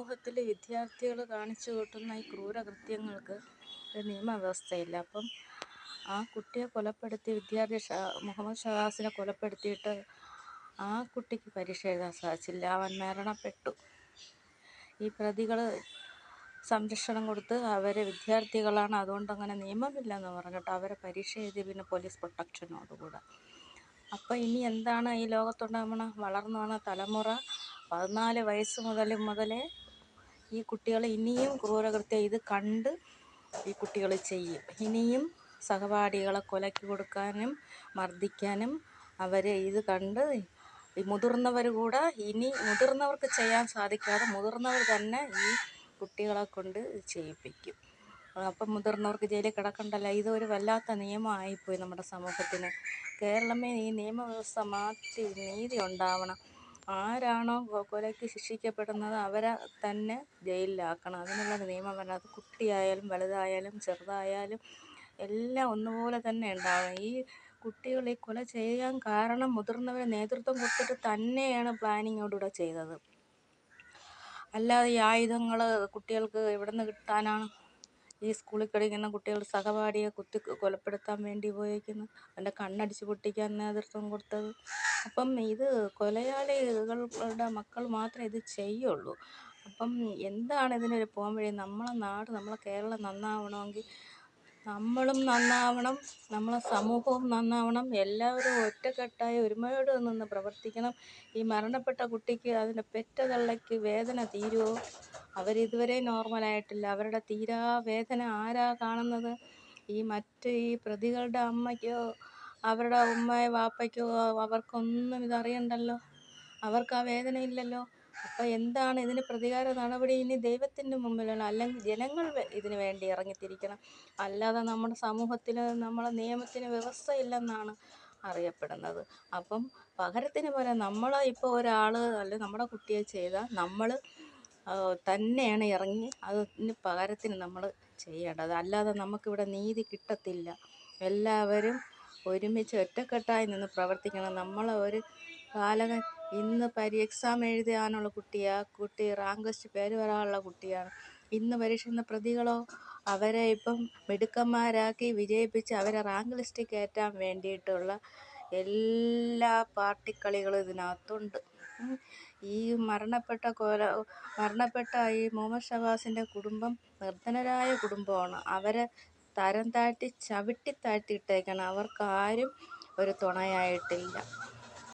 സമൂഹത്തിൽ വിദ്യാർത്ഥികൾ കാണിച്ചു കൂട്ടുന്ന ഈ ക്രൂരകൃത്യങ്ങൾക്ക് ഒരു നിയമവ്യവസ്ഥയില്ല. അപ്പം ആ കുട്ടിയെ കൊലപ്പെടുത്തി വിദ്യാർത്ഥി മുഹമ്മദ് ഷവാസിനെ കൊലപ്പെടുത്തിയിട്ട് ആ കുട്ടിക്ക് പരീക്ഷ എഴുതാൻ സാധിച്ചില്ല. അവൻ മരണപ്പെട്ടു. ഈ പ്രതികൾ സംരക്ഷണം കൊടുത്ത് അവരെ വിദ്യാർത്ഥികളാണ്, അതുകൊണ്ട് അങ്ങനെ നിയമമില്ലെന്ന് പറഞ്ഞിട്ട് അവരെ പരീക്ഷ എഴുതി, പിന്നെ പോലീസ് പ്രൊട്ടക്ഷനോടുകൂടെ. അപ്പം ഇനി എന്താണ് ഈ ലോകത്തുണ്ടാവണ വളർന്നു വന്ന തലമുറ? 14 വയസ്സ് മുതലേ ഈ കുട്ടികൾ ഇനിയും ക്രൂരകൃത്യം ഇത് കണ്ട് ഈ കുട്ടികൾ ചെയ്യും. ഇനിയും സഹപാഠികളെ കൊലയ്ക്ക് കൊടുക്കാനും മർദ്ദിക്കാനും അവരെ ഇത് കണ്ട് ഈ മുതിർന്നവർ കൂടെ, ഇനി മുതിർന്നവർക്ക് ചെയ്യാൻ സാധിക്കാതെ മുതിർന്നവർ തന്നെ ഈ കുട്ടികളെ കൊണ്ട് ചെയ്യിപ്പിക്കും. അപ്പം മുതിർന്നവർക്ക് ജയിലിൽ കിടക്കണ്ടല്ലോ. ഇതൊരു വല്ലാത്ത നിയമമായിപ്പോയി നമ്മുടെ സമൂഹത്തിന്. കേരളമേ ഈ നിയമവ്യവസ്ഥ മാറ്റി നീതി ഉണ്ടാവണം. ആരാണോ കൊലയ്ക്ക് ശിക്ഷിക്കപ്പെടുന്നത് അവരെ തന്നെ ജയിലിലാക്കണം. അതിനുള്ളൊരു നിയമം വരണം. അത് കുട്ടിയായാലും വലുതായാലും ചെറുതായാലും എല്ലാം ഒന്നുപോലെ തന്നെ ഉണ്ടാവണം. ഈ കുട്ടികൾ ഈ കൊല ചെയ്യാൻ കാരണം മുതിർന്നവരെ നേതൃത്വം കൊടുത്തിട്ട് തന്നെയാണ് പ്ലാനിങ്ങോടുകൂടെ ചെയ്തത്. അല്ലാതെ ഈ ആയുധങ്ങൾ കുട്ടികൾക്ക് എവിടെ നിന്ന് കിട്ടാനാണ്? ഈ സ്കൂളിൽ പഠിക്കുന്ന കുട്ടികൾ സഹപാഠിയെ കൊലപ്പെടുത്താൻ വേണ്ടി ഉപയോഗിക്കുന്നു. അവൻ്റെ കണ്ണടിച്ച് പൊട്ടിക്കാൻ നേതൃത്വം കൊടുത്തത്. അപ്പം ഇത് കൊലയാളികളുടെ മക്കൾ മാത്രമേ ഇത് ചെയ്യുള്ളൂ. അപ്പം എന്താണ് ഇതിനൊരു പോംവഴി? നമ്മളെ നാട്, നമ്മളെ കേരളം നന്നാവണമെങ്കിൽ നമ്മളും നന്നാവണം, നമ്മളെ സമൂഹവും നന്നാവണം. എല്ലാവരും ഒറ്റക്കെട്ടായി ഒരുമയോടെ നിന്ന് പ്രവർത്തിക്കണം. ഈ മരണപ്പെട്ട കുട്ടിക്ക്, അതിൻ്റെ പെറ്റ തള്ളയ്ക്ക് വേദന തീരുമോ? അവരിതുവരെ നോർമലായിട്ടില്ല. അവരുടെ തീരാ വേദന ആരാ കാണുന്നത്? ഈ പ്രതികളുടെ അമ്മയ്ക്കോ അവരുടെ ഉമ്മയോ വാപ്പയ്ക്കോ അവർക്കൊന്നും ഇതറിയണ്ടല്ലോ. അവർക്ക് ആ വേദന ഇല്ലല്ലോ. അപ്പം എന്താണ് ഇതിന് പ്രതികാര നടപടി? ഇനി ദൈവത്തിൻ്റെ മുമ്പിലാണ്, അല്ലെങ്കിൽ ജനങ്ങൾ ഇതിനു വേണ്ടി ഇറങ്ങിത്തിരിക്കണം. അല്ലാതെ നമ്മുടെ സമൂഹത്തിൽ നമ്മളെ നിയമത്തിന് വ്യവസ്ഥയില്ലെന്നാണ് അറിയപ്പെടുന്നത്. അപ്പം പകരത്തിന് പോലെ നമ്മൾ ഇപ്പോൾ ഒരാൾ അല്ലെങ്കിൽ നമ്മുടെ കുട്ടിയെ ചെയ്താൽ നമ്മൾ തന്നെയാണ് ഇറങ്ങി അതിന് പകരത്തിന് നമ്മൾ ചെയ്യേണ്ടത്. അല്ലാതെ നമുക്കിവിടെ നീതി കിട്ടത്തില്ല. എല്ലാവരും ഒരുമിച്ച് ഒറ്റക്കെട്ടായി നിന്ന് പ്രവർത്തിക്കണം. നമ്മളെ ഒരു ബാലകൻ ഇന്ന് എക്സാം എഴുതാനുള്ള കുട്ടിയാണ്, കുട്ടി റാങ്ക് ലിസ്റ്റ് പേര് വരാനുള്ള കുട്ടിയാണ്. ഇന്ന് പരീക്ഷ പ്രതികളോ അവരെ ഇപ്പം മിടുക്കന്മാരാക്കി വിജയിപ്പിച്ച് അവരെ റാങ്ക് ലിസ്റ്റിൽ കയറ്റാൻ വേണ്ടിയിട്ടുള്ള എല്ലാ പാർട്ടിക്കളികളും ഇതിനകത്തുണ്ട്. ഈ മരണപ്പെട്ട ഈ മുഹമ്മദ് ഷവാസിൻ്റെ കുടുംബം നിർധനരായ കുടുംബമാണ്. അവരെ തരം താഴ്ത്തി ചവിട്ടി താഴ്ത്തിയിട്ടേക്കാണ്. അവർക്കാരും ഒരു തുണയായിട്ടില്ല.